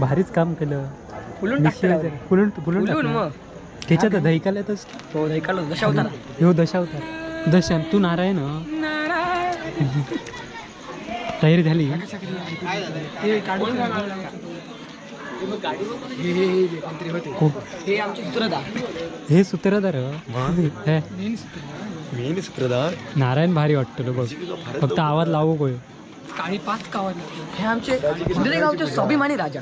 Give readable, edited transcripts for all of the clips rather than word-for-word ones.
भारीच काम केलं. फुलून मग त्याच्यात दहीकाल्यातच हो दहीकाला दशावतार हो दशावतार दशान तू नारायण तयारी झाली. हे सूत्रधार नारायण भारी वाटतं बघ. फक्त आवाज लावू कोय काही 5 गावात हे आमचे इंद्रे गावचे स्वाभिमानी राजा.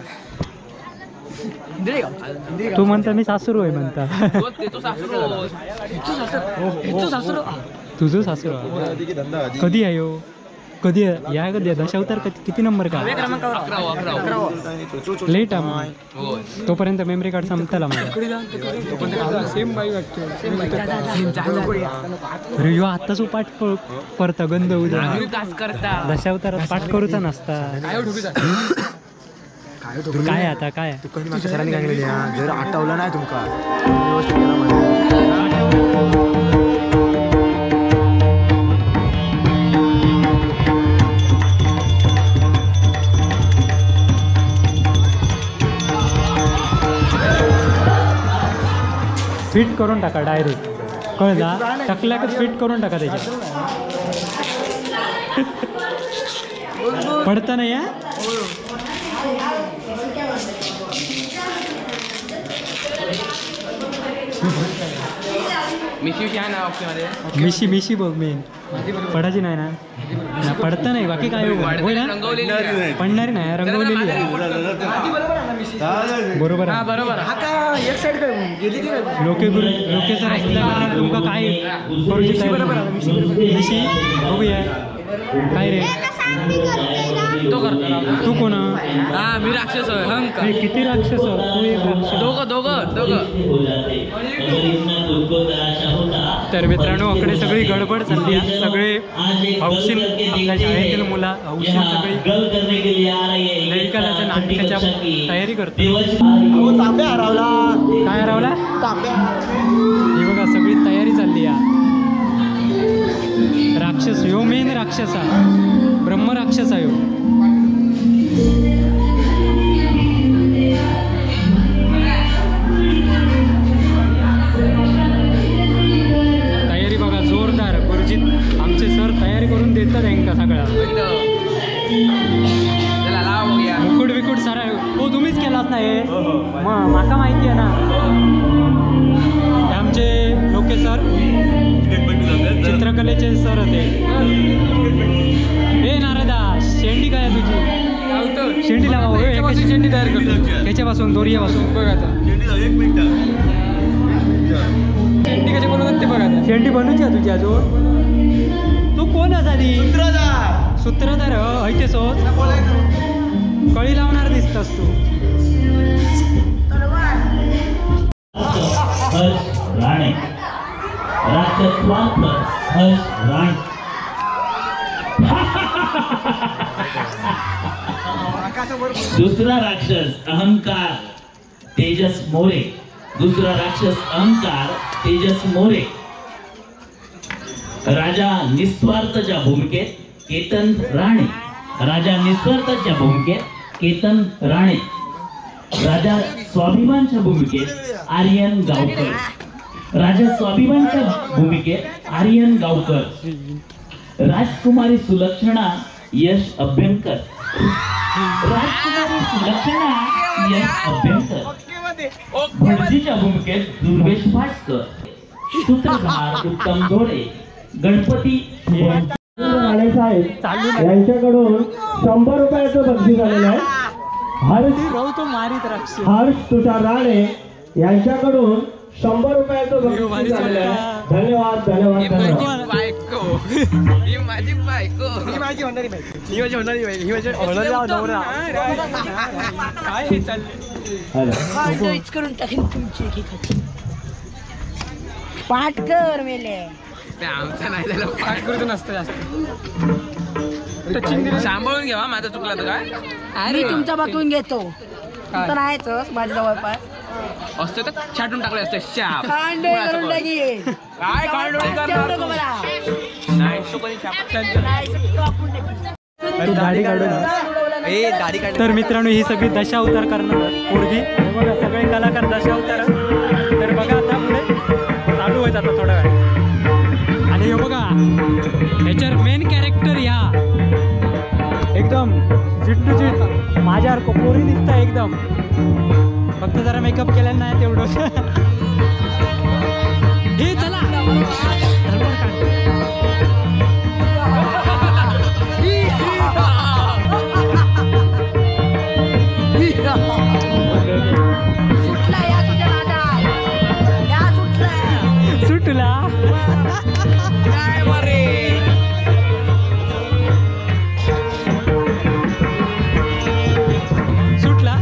तू म्हणता मी सासरू आहे म्हणता. तुझं सासरू कधी आहे हो कधी या कधी दशावतार किती नंबर का लेट आहे तोपर्यंत मेमरी कार्ड संपताला मला सेम बाई अरे यो आत्ताच पाठ परत गंध उद्या दशावतारात पाठ करूचा नसता. काय आता काय सरांनी काय केलं जर आठवलं नाही तुमका फिट करून टाका डायरेक्ट कळला टाकल्याकच फिट करून टाका त्याच्यात पडता नाही या मिशी मिशी बघ मेन पडायची नाही ना पडता नाही बाकी काय होय ना पडणारी नाही रंगवलेली बरोबर लोके सर असल्या तुमका काय मिशी बघूया काय रे तू कोण मी राक्षस किती राक्षस तू एक तर मित्रांनो अकडे सगळी गडबड चालली आहे. सगळे हौशीन आपल्या शाळेतील मुलं हौशीन सगळी ललिकालाच्या नाटकाच्या तयारी करते. काय हरवला हे बघा सगळी तयारी चालली आहे. राक्षस ह्यो मेन राक्षस आहे ब्रह्म राक्षस आहे. तयारी बघा जोरदार गुरुजीत आमचे सर तयारी करून देतात यांका सगळा मुकुट बिकुट सारा हो तुम्हीच केलात ना हे मग माका माहिती आहे ना. आमचे लोके सर चित्रकलेचे सर होते. हे नारदा शेंडी काय तुझी शेंडी लावा शेंडी तयार करतो ह्याच्यापासून दोरियापासून बघ आता शेंडी कशी बनवतात ते बघा शेंडी बनवूची आहे तुझी अजून. तू कोण आधी सूत्रधार ऐते सोच कळी लावणार दिसतस तू. राणे राक्षसवाद राणे दुसरा राक्षस अहंकार तेजस मोरे. दुसरा राक्षस अहंकार तेजस मोरे. राजा निस्वार्थच्या भूमिकेत केतन राणे. राजा निस्वार्थच्या भूमिकेत केतन राणे. राजा स्वाभिमानच्या भूमिकेत आर्यन गावकर. राजा स्वाभिमानच्या भूमिकेत आर्यन गावकर. राजकुमारी सुलक्षणा यश अभ्यंकर. राजकुमारी सुलक्षणा यश अभ्यंकर. भटजीच्या भूमिकेत दुर्वेश भाटकर. सूत्रधार उत्तम धोडे. गणपती राणे साहेब यांच्याकडून 100 रुपयाचं बक्षीस आलेलं आहे. हर्ष तुषार राणे यांच्याकडून 100 रुपयाचं बक्षीस आलेलं आहे. धन्यवाद धन्यवाद धन्यवाद. माझी बायको ही माझी होणारी बायको ही माझी होणारी बायको ही माझी होणारी नवरा काय हे चाललंय. इच करून टाकेन तुमची पाठ कर मेले ते आमचं नाही झालं पाठ करतो नसतं जास्त सांभाळून घ्या माझा चुकला तर काय मी तुमचा बघून घेतो तर आहेच माझ्या जवळपास असते तर छाटून टाकले असते शाप कांडे करून टाकी काय कांडोळी करणार नाही तू दाढी काढू ना तर मित्रांनो ही सगळी दशावतार करणार पोरगी हे बघा सगळे कलाकार दशावतार. तर बघा आता पुढे चालू होत आता थोडा वेळ. आणि हे बघा ह्याच्यावर मेन कॅरेक्टर ह्या एकदम जिट्टू जिट माझ्यावर पोरी दिसता एकदम. फक्त जरा मेकअप केलेला नाही तेवढंच. हे चला सुटला या तुझ्या नादात. या सुटला. सुटला काय बरे. सुटला.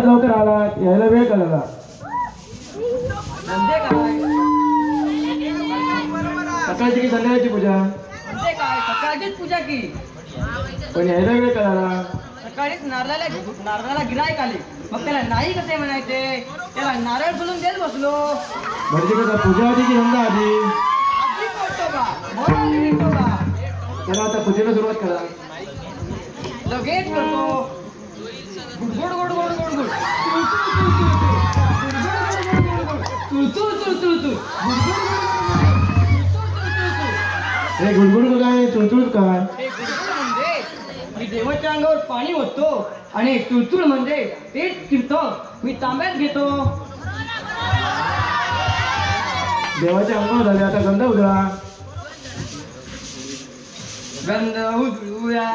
लवकर आला यायला वेळ कळला. म्हणजे काय सकाळची की संध्याकाळची पूजा म्हणजे काय सकाळचीच पूजा की. पण यायला वेळ कळला. सकाळीच नारळाला गिराईक आले मग त्याला नाही कसे म्हणायचे. त्याला नारळ फुलून देत बसलो. म्हणजे कसं पूजा आधी की धंदा आधी. आधी करतो का मग आधी विकतो का. त्याला आता पूजेला सुरुवात करा. लगेच करतो. Good good good good good हे गुडगुड काय चुळचुळ काय. म्हणजे मी देवाच्या अंगावर पाणी ओततो आणि चुळचुळ म्हणजे ते तीर्थ मी तांब्यात घेतो. देवाच्या अंगावर झाले आता गंध उधळा. गंध उजळूया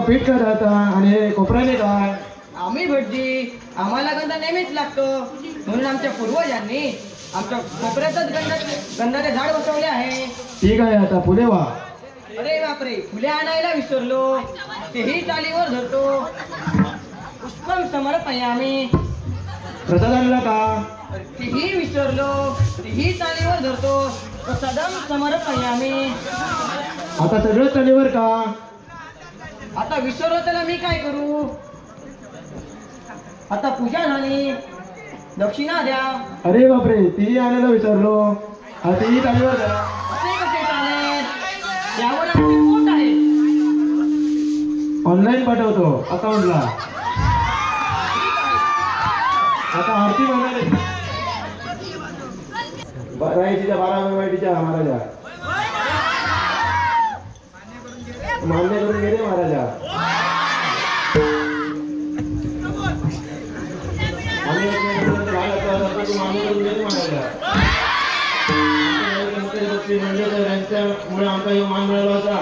पीठ काय राहता आणि हे कोपऱ्याने काय. आम्ही भटजी आम्हाला गंध नेहमीच लागतो म्हणून आमच्या पूर्वजांनी आमच्या कोपऱ्यातच गंधाचे झाड बसवले आहे. ठीक आहे आता पुढे वा. अरे बापरे फुले आणायला विसरलो. तेही चालीवर धरतो. पुष्पम समर्पयामी. प्रसाद आणला का. तेही विसरलो. तेही चालीवर धरतो. प्रसादम समर्पयामी. आता सगळं चालीवर का. आता विसरलो त्याला मी काय करू. आता पूजा झाली दक्षिणा द्या. अरे बापरे तीही आणायला विसरलो. तीही चालीवर द्या. असे कसे चालेल. यावर आमची पोट आहे. ऑनलाईन पाठवतो अकाउंटला. आता आरती म्हणाले रायचीच्या 12 वाईटीच्या महाराजा मान्य करून गेले महाराजा. आम्ही मान्य करून गेले महाराजा. यांच्यामुळे आमचा मान मिळाला होता.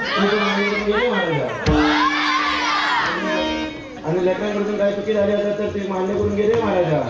मान्य करून गेले महाराजा. आणि लेकरांकडून काय चुकी झाली असेल तर ते मान्य करून गेले महाराजा.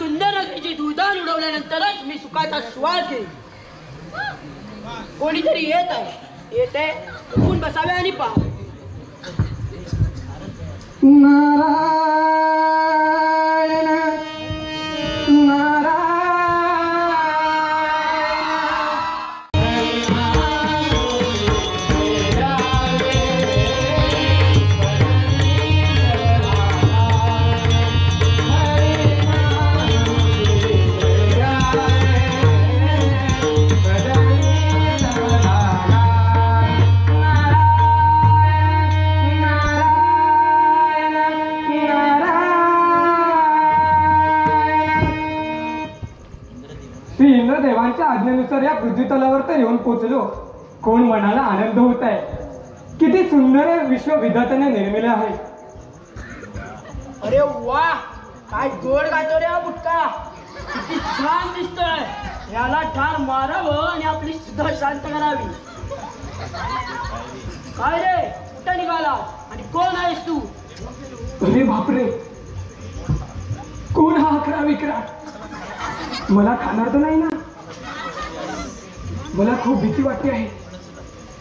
सुंदर नगरीची धुळदाण उडवल्यानंतरच मी सुखाचा श्वास घेईन. कोणीतरी येत आहे, येते उठून बसावे आणि पहा. श्री इंद्रदेवांच्या आज्ञेनुसार या पृथ्वी तलावर तर येऊन पोचलो. कोण मनाला आनंद होत आहे. किती सुंदर विश्व विधात्याने निर्मिले आहे. अरे वा, काय गोड गातो रे हा बुटका. किती छान दिसतोय. याला ठार मारावं आणि आपली सुद्धा शांत करावी. काय रे, कुठं निघाला आणि कोण आहेस तू? अरे बापरे, कोण हा अकरा विक्राट? मला खाणार तर नाही ना? मला खूप भीती वाटते आहे,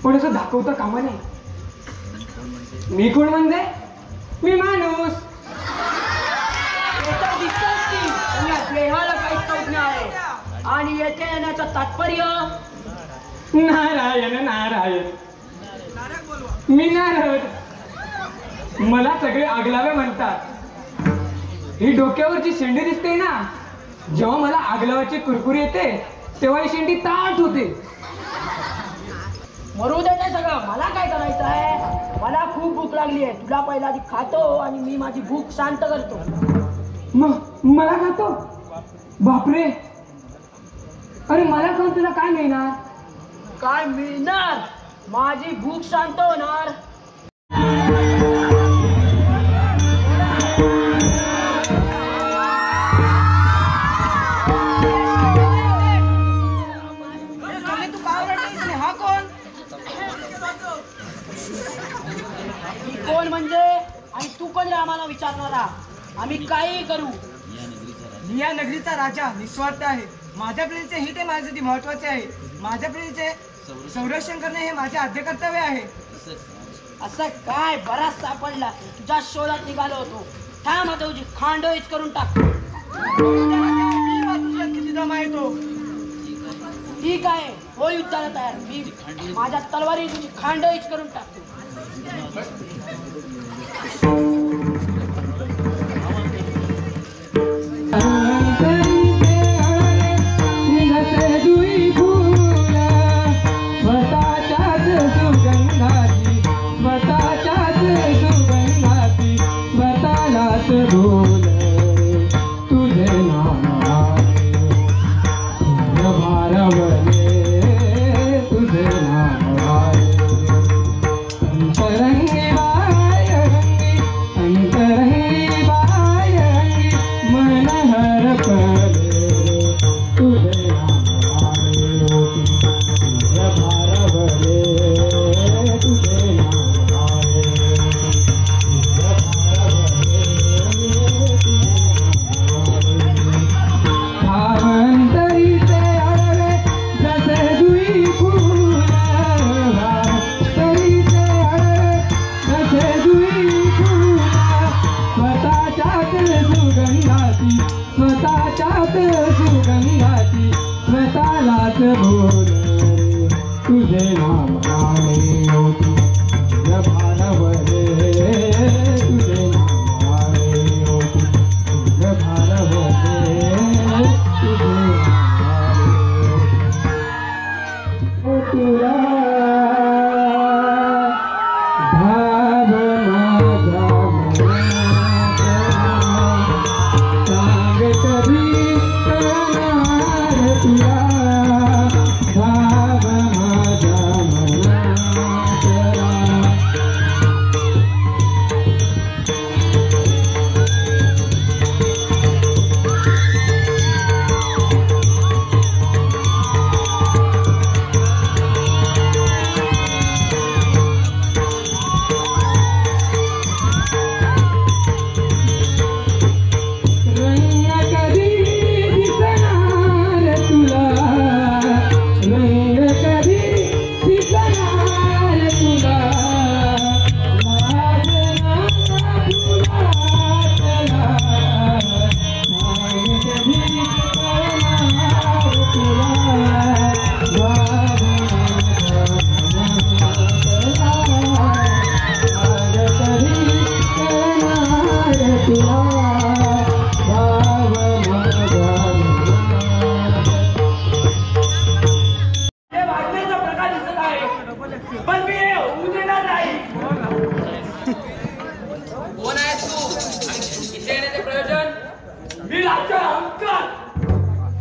पण असं दाखवता कामा नाही. मी कोण म्हणजे? मी माणूस. दिसतोच की आणि या देहाला काही संज्ञा आहे. आणि येथे येण्याचं तात्पर्य? नारायण नारायण, मी नारद. मला सगळे आगलावे म्हणतात. ही डोक्यावरची शेंडी दिसते ना, जेव्हा मला आगलावाची कुरकुरी येते तेव्हा ही शेंडी ताट होते. मरू दे ते सगळं, मला काय करायचं आहे? मला खूप भूक लागली आहे. तुला पहिला आधी खातो आणि मी माझी भूक शांत करतो. मला खातो? बापरे, अरे मला खाऊन तुला काय मिळणार? काय मिळणार? माझी भूक शांत होणार. हा कोण? कोण म्हणजे? आणि तू कोण रे आम्हाला विचारणारा? आम्ही काही करू. मी या नगरीचा राजा निस्वार्थ आहे. माझ्या पिढीचे हित हे माझ्यासाठी महत्वाचे आहे. माझ्या पिढीचे संरक्षण करणे हे माझे आद्य कर्तव्य आहे. असं काय? बराच सापडला. तुझ्या शोधात निघालो होतो. थांब आता तुझी खांडोळीच करून टाक. किती दम आहे तो? ठीक आहे, हो युद्धाला तयार. मी माझ्या तलवारी तुझी खांडोळीच करून टाकतो.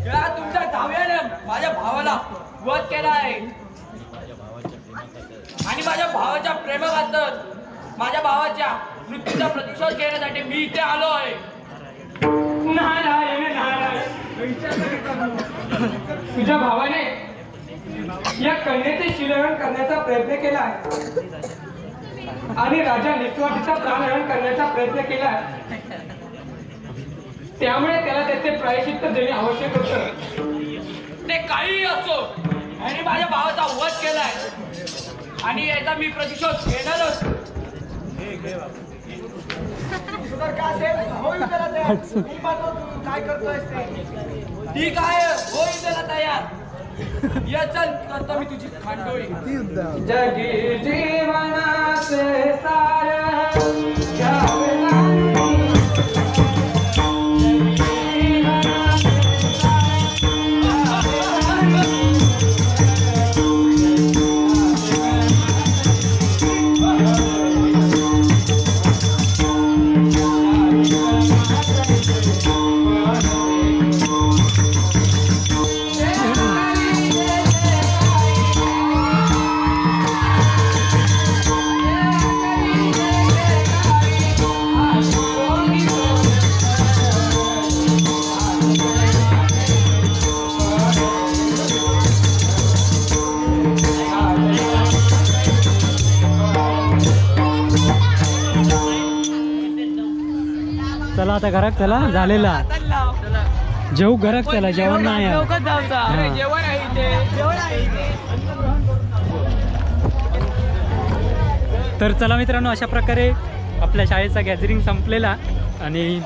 या तुमच्या जावयाने माझ्या भावाला वध केला आहे आणि माझ्या भावाच्या प्रेमाखातर माझ्या भावाच्या मृत्यूचा प्रतिशोध घेण्यासाठी मी इथे आलो आहे. तुझ्या भावाने या कन्येचे शिलहरण करण्याचा प्रयत्न केला आहे आणि राजा निस्वार्थीचा प्राणहरण करण्याचा प्रयत्न केला आहे. त्यामुळे त्याला त्याचे प्रायश्चित्त देणे आवश्यक होतं. ते काही असो आणि माझ्या भावाचा वध केलाय आणि याचा मी प्रतिशोध घेणारच. काय करतोय ठीक आहे, होईल त्याला तयार. या चल करतो मी तुझी खांडोळी. जगी जीवनाचे सार चला आता घरात चला झालेला जेऊ घरात चला जेवण नाही आहे. जेवण आहे. तर चला मित्रांनो अशा प्रकारे आपल्या शाळेचा गॅदरिंग संपलेला आणि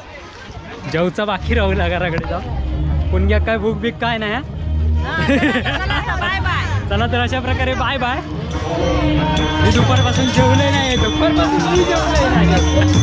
जेवचा बाकी राहूला घराकडे जाऊ पुण्या काय भूक बीक काय नाही. चला तर अशा प्रकारे बाय बाय. मी दुपारपासून जेवले नाही दुपारपासून मी जेवले नाही.